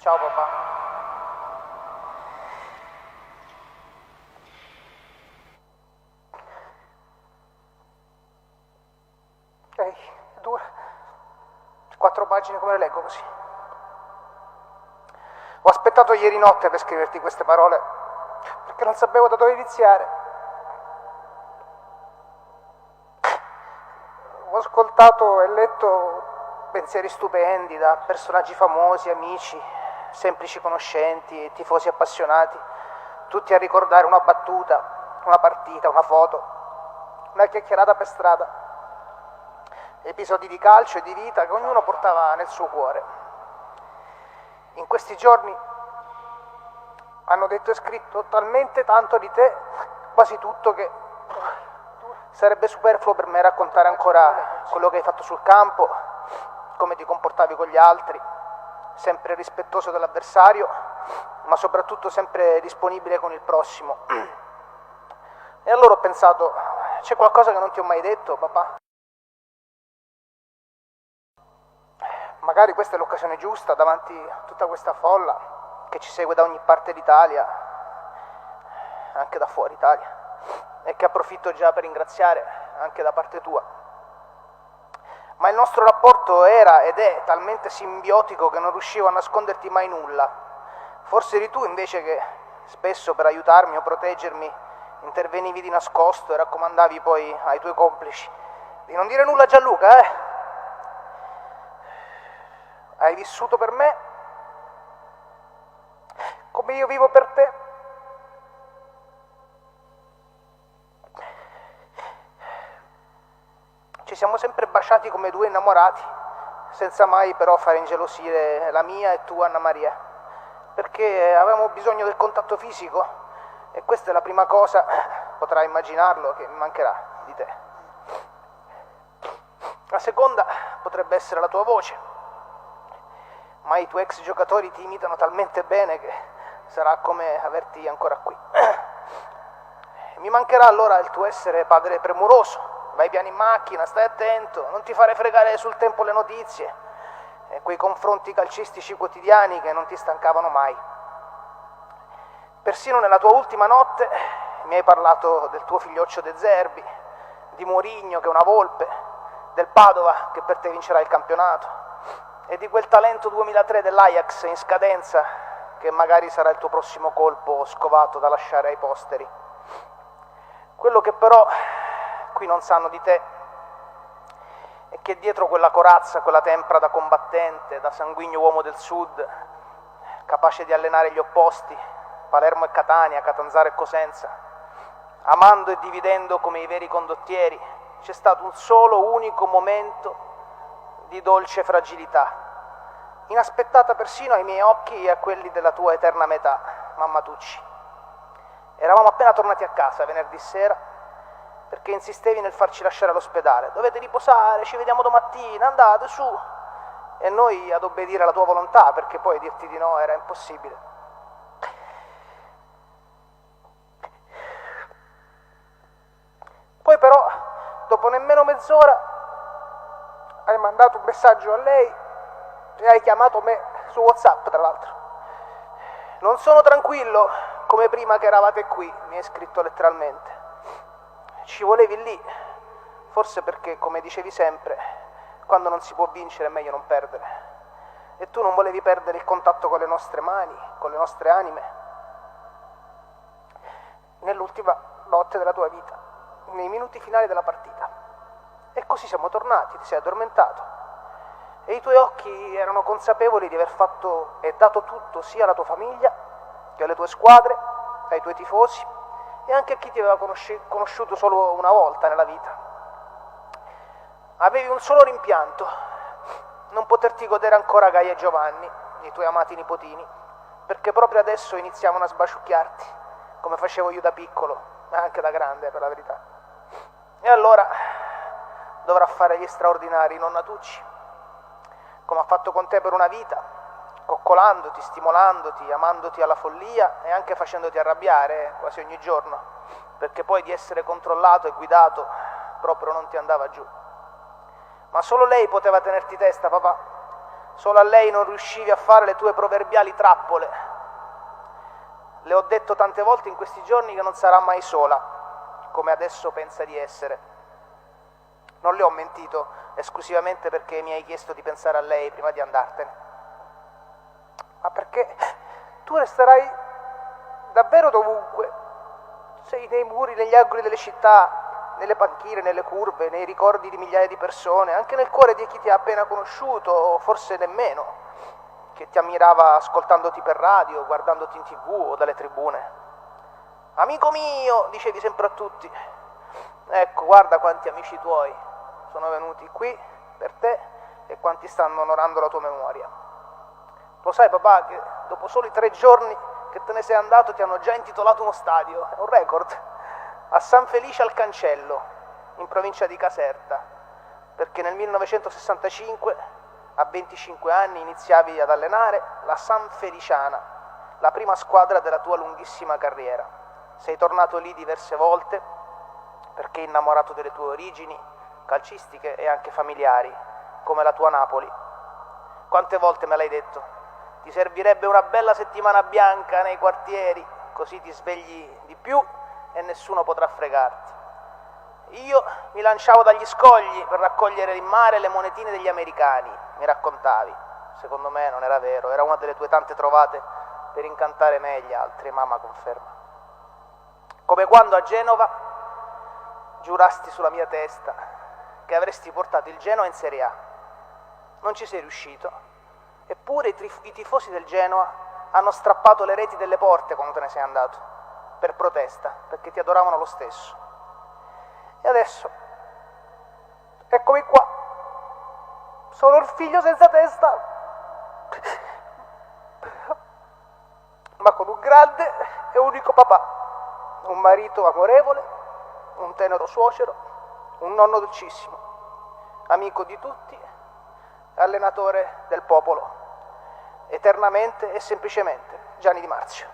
Ciao papà. Ehi, due, 4 pagine come le leggo così? Ho aspettato ieri notte per scriverti queste parole, perché non sapevo da dove iniziare. Ho ascoltato e letto pensieri stupendi da personaggi famosi, amici, semplici conoscenti, tifosi appassionati, tutti a ricordare una battuta, una partita, una foto, una chiacchierata per strada, episodi di calcio e di vita che ognuno portava nel suo cuore. In questi giorni hanno detto e scritto talmente tanto di te, quasi tutto, che sarebbe superfluo per me raccontare ancora quello che hai fatto sul campo, come ti comportavi con gli altri, sempre rispettoso dell'avversario, ma soprattutto sempre disponibile con il prossimo. E allora ho pensato, c'è qualcosa che non ti ho mai detto, papà? Magari questa è l'occasione giusta davanti a tutta questa folla che ci segue da ogni parte d'Italia, anche da fuori Italia, e che approfitto già per ringraziare anche da parte tua. Ma il nostro rapporto era ed è talmente simbiotico che non riuscivo a nasconderti mai nulla. Forse eri tu invece che spesso per aiutarmi o proteggermi intervenivi di nascosto e raccomandavi poi ai tuoi complici di non dire nulla a Gianluca, Hai vissuto per me come io vivo per te. Ci siamo sempre baciati come due innamorati, senza mai però fare ingelosire la mia e tua Anna Maria, perché avevamo bisogno del contatto fisico e questa è la prima cosa, potrai immaginarlo, che mi mancherà di te. La seconda potrebbe essere la tua voce, ma i tuoi ex giocatori ti imitano talmente bene che sarà come averti ancora qui. Mi mancherà allora il tuo essere padre premuroso, vai piano in macchina, stai attento, non ti fare fregare sul tempo le notizie e quei confronti calcistici quotidiani che non ti stancavano mai. Persino nella tua ultima notte mi hai parlato del tuo figlioccio De Zerbi, di Mourinho che è una volpe, del Padova che per te vincerà il campionato e di quel talento 2003 dell'Ajax in scadenza che magari sarà il tuo prossimo colpo scovato da lasciare ai posteri. Quello che però qui non sanno di te è che dietro quella corazza, quella tempra da combattente, da sanguigno uomo del sud, capace di allenare gli opposti, Palermo e Catania, Catanzaro e Cosenza, amando e dividendo come i veri condottieri, c'è stato un solo unico momento di dolce fragilità, inaspettata persino ai miei occhi e a quelli della tua eterna metà, mamma Tucci. Eravamo appena tornati a casa venerdì sera perché insistevi nel farci lasciare all'ospedale. Dovete riposare, ci vediamo domattina, andate su. E noi ad obbedire alla tua volontà, perché poi dirti di no era impossibile. Poi però, dopo nemmeno mezz'ora, hai mandato un messaggio a lei e hai chiamato me su WhatsApp, tra l'altro. Non sono tranquillo come prima che eravate qui, mi hai scritto letteralmente. Ci volevi lì, forse perché, come dicevi sempre, quando non si può vincere è meglio non perdere. E tu non volevi perdere il contatto con le nostre mani, con le nostre anime. Nell'ultima notte della tua vita, nei minuti finali della partita. E così siamo tornati, ti sei addormentato. E i tuoi occhi erano consapevoli di aver fatto e dato tutto sia alla tua famiglia che alle tue squadre, ai tuoi tifosi e anche a chi ti aveva conosciuto solo una volta nella vita. Avevi un solo rimpianto, non poterti godere ancora Gaia e Giovanni, i tuoi amati nipotini, perché proprio adesso iniziavano a sbaciucchiarti, come facevo io da piccolo, ma anche da grande per la verità. E allora dovrà fare gli straordinari nonna Tucci, come ha fatto con te per una vita, coccolandoti, stimolandoti, amandoti alla follia e anche facendoti arrabbiare quasi ogni giorno, perché poi di essere controllato e guidato proprio non ti andava giù. Ma solo lei poteva tenerti testa, papà. Solo a lei non riuscivi a fare le tue proverbiali trappole. Le ho detto tante volte in questi giorni che non sarà mai sola, come adesso pensa di essere. Non le ho mentito esclusivamente perché mi hai chiesto di pensare a lei prima di andartene, ma perché tu resterai davvero dovunque. Sei nei muri, negli angoli delle città, nelle panchine, nelle curve, nei ricordi di migliaia di persone, anche nel cuore di chi ti ha appena conosciuto, o forse nemmeno, che ti ammirava ascoltandoti per radio, guardandoti in TV o dalle tribune. Amico mio, dicevi sempre a tutti. Ecco, guarda quanti amici tuoi sono venuti qui per te e quanti stanno onorando la tua memoria. Lo sai, papà, che dopo soli 3 giorni che te ne sei andato ti hanno già intitolato uno stadio, è un record, a San Felice al Cancello, in provincia di Caserta, perché nel 1965, a 25 anni, iniziavi ad allenare la San Feliciana, la prima squadra della tua lunghissima carriera. Sei tornato lì diverse volte perché innamorato delle tue origini calcistiche e anche familiari, come la tua Napoli. Quante volte me l'hai detto? Ti servirebbe una bella settimana bianca nei quartieri, così ti svegli di più e nessuno potrà fregarti. Io mi lanciavo dagli scogli per raccogliere in mare le monetine degli americani, mi raccontavi. Secondo me non era vero, era una delle tue tante trovate per incantare me e gli altri, mamma conferma. Come quando a Genova giurasti sulla mia testa che avresti portato il Genoa in Serie A. Non ci sei riuscito. Eppure i tifosi del Genoa hanno strappato le reti delle porte quando te ne sei andato, per protesta, perché ti adoravano lo stesso. E adesso, eccomi qua, sono il figlio senza testa, ma con un grande e unico papà, un marito amorevole, un tenero suocero, un nonno dolcissimo, amico di tutti, allenatore del popolo, eternamente e semplicemente Gianni Di Marzio.